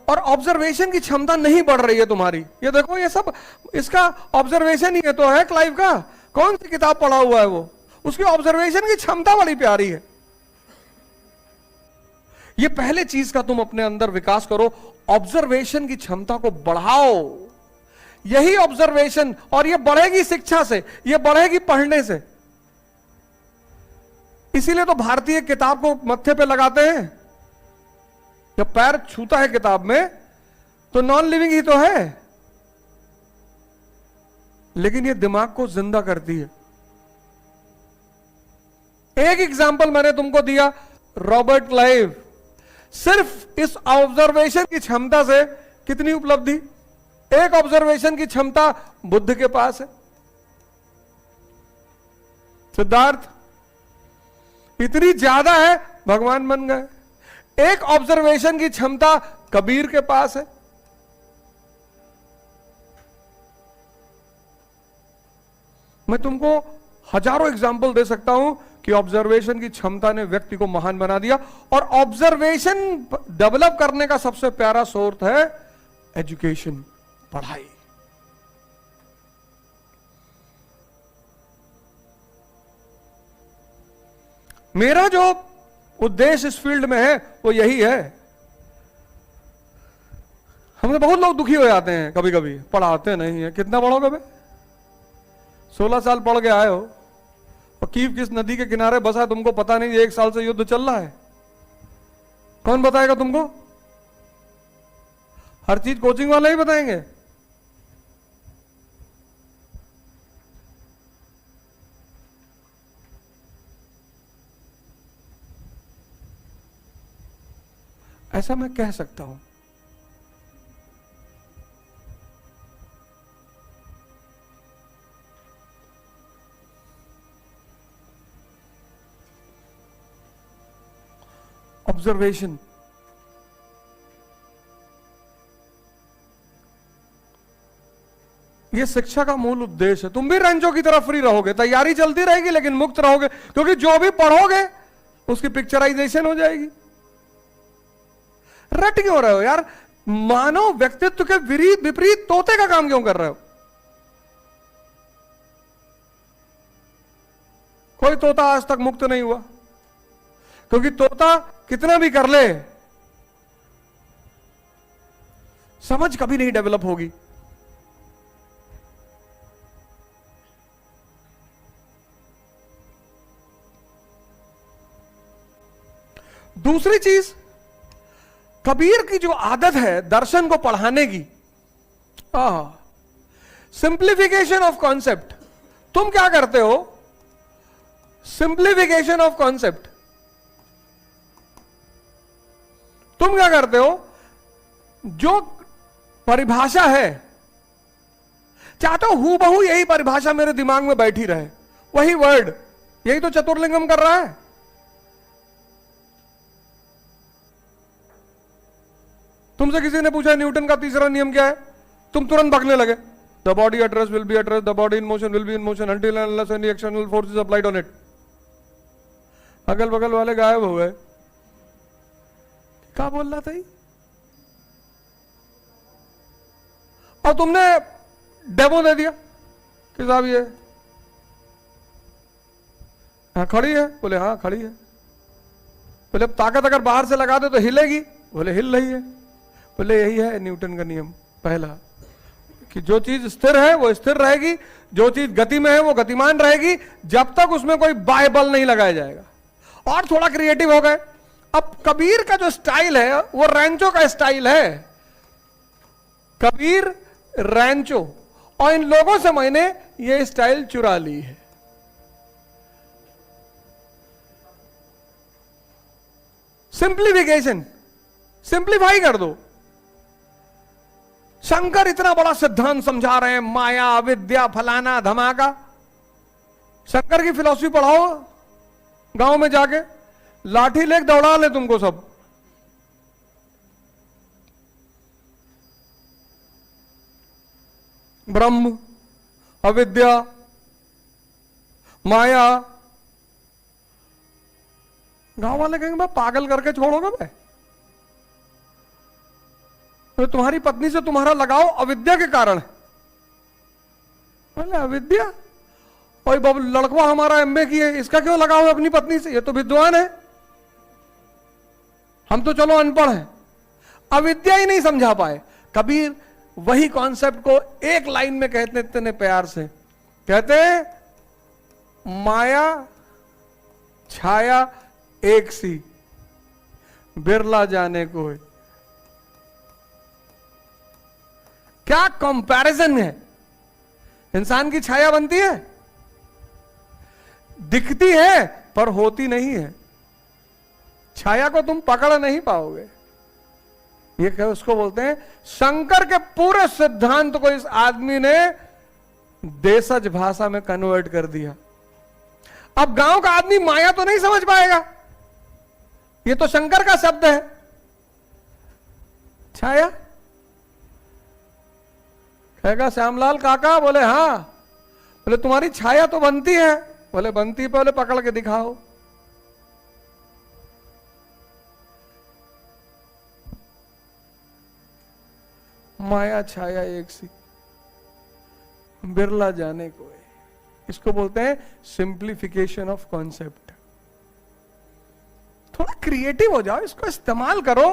और ऑब्जर्वेशन की क्षमता नहीं बढ़ रही है तुम्हारी। ये देखो, ये सब इसका ऑब्जर्वेशन ही है तो है क्लाइव का। कौन सी किताब पढ़ा हुआ है वो, उसकी ऑब्जर्वेशन की क्षमता बड़ी प्यारी है। ये पहले चीज का तुम अपने अंदर विकास करो, ऑब्जर्वेशन की क्षमता को बढ़ाओ। यही ऑब्जर्वेशन, और ये बढ़ेगी शिक्षा से, ये बढ़ेगी पढ़ने से। इसीलिए तो भारतीय किताब को मत्थे पे लगाते हैं। जब पैर छूता है किताब में तो नॉन लिविंग ही तो है, लेकिन ये दिमाग को जिंदा करती है। एक एग्जाम्पल मैंने तुमको दिया, रॉबर्ट क्लाइव। सिर्फ इस ऑब्जर्वेशन की क्षमता से कितनी उपलब्धि, एक ऑब्जर्वेशन की क्षमता बुद्ध के पास है। सिद्धार्थ इतनी ज्यादा है, भगवान बन गए। एक ऑब्जर्वेशन की क्षमता कबीर के पास है। मैं तुमको हजारों एग्जाम्पल दे सकता हूं कि ऑब्जर्वेशन की क्षमता ने व्यक्ति को महान बना दिया। और ऑब्जर्वेशन डेवलप करने का सबसे प्यारा सोर्स है एजुकेशन, पढ़ाई। मेरा जो उद्देश्य इस फील्ड में है वो यही है। हमसे बहुत लोग दुखी हो जाते हैं कभी कभी, पढ़ाते नहीं है। कितना पढ़ोगे बे? 16 साल पढ़ के आए हो, और कीव किस नदी के किनारे बसा है तुमको पता नहीं, 1 साल से युद्ध चल रहा है। कौन बताएगा तुमको? हर चीज कोचिंग वाले ही बताएंगे। ऐसा मैं कह सकता हूं। ऑब्जर्वेशन, ये शिक्षा का मूल उद्देश्य है। तुम भी रंजों की तरह फ्री रहोगे, तैयारी चलती रहेगी लेकिन मुक्त रहोगे, क्योंकि जो भी पढ़ोगे उसकी पिक्चराइजेशन हो जाएगी। रट क्यों रहे हो यार? मानव व्यक्तित्व के विपरीत तोते का काम क्यों कर रहे हो? कोई तोता आज तक मुक्त नहीं हुआ, क्योंकि तोता कितना भी कर ले समझ कभी नहीं डेवलप होगी। दूसरी चीज, कबीर की जो आदत है दर्शन को पढ़ाने की, सिंप्लीफिकेशन ऑफ कॉन्सेप्ट। तुम क्या करते हो? Simplification of concept. तुम क्या करते हो? जो परिभाषा है, चाहते हो हूबहू यही परिभाषा मेरे दिमाग में बैठी रहे, वही वर्ड। यही तो चतुर्लिंगम कर रहा है। तुमसे किसी ने पूछा न्यूटन का तीसरा नियम क्या है, तुम तुरंत भागने लगे। The body at rest will be at rest, the body in motion will be in motion until and unless any external force is applied on it. अगल बगल वाले गायब हो गए। क्या बोल रहा था ये? और तुमने डेमो दे दिया कि साहब ये हाँ खड़ी है, बोले हाँ खड़ी है। बोले ताकत अगर बाहर से लगा दे तो हिलेगी, बोले हिल रही है। बोले यही है न्यूटन का नियम पहला, कि जो चीज स्थिर है वो स्थिर रहेगी, जो चीज गति में है वो गतिमान रहेगी, जब तक उसमें कोई बाह्य बल नहीं लगाया जाएगा। और थोड़ा क्रिएटिव हो गए। अब कबीर का जो स्टाइल है वो रैंचो का स्टाइल है। कबीर रैंचो, और इन लोगों से मैंने ये स्टाइल चुरा ली है। सिंप्लीफिकेशन, सिंप्लीफाई कर दो। शंकर इतना बड़ा सिद्धांत समझा रहे हैं, माया अविद्या फलाना धमाका। शंकर की फिलॉसफी पढ़ाओ गांव में जाके, लाठी लेके दौड़ा ले तुमको सब। ब्रह्म, अविद्या, माया। गांव वाले कहेंगे भाई पागल करके छोड़ोगे भाई। तो तुम्हारी पत्नी से तुम्हारा लगाव अविद्या के कारण है। बोले अविद्या? और बाबू लड़का हमारा एमए की है, इसका क्यों लगाव है अपनी पत्नी से? ये तो विद्वान है, हम तो चलो अनपढ़ हैं। अविद्या ही नहीं समझा पाए। कबीर वही कॉन्सेप्ट को एक लाइन में कहते इतने प्यार से, कहते माया छाया एक सी, बिरला जाने को है। क्या कंपैरिजन है! इंसान की छाया बनती है, दिखती है पर होती नहीं है। छाया को तुम पकड़ नहीं पाओगे। ये क्या उसको बोलते हैं, शंकर के पूरे सिद्धांत को इस आदमी ने देशज भाषा में कन्वर्ट कर दिया। अब गांव का आदमी माया तो नहीं समझ पाएगा, ये तो शंकर का शब्द है। छाया कहेगा श्यामलाल काका, बोले हाँ। बोले तुम्हारी छाया तो बनती है। बोले बनती, पहले पकड़ के दिखाओ। माया छाया एक सी, बिरला जाने को है। इसको बोलते हैं सिंप्लीफिकेशन ऑफ कॉन्सेप्ट। थोड़ा क्रिएटिव हो जाओ, इसको इस्तेमाल करो।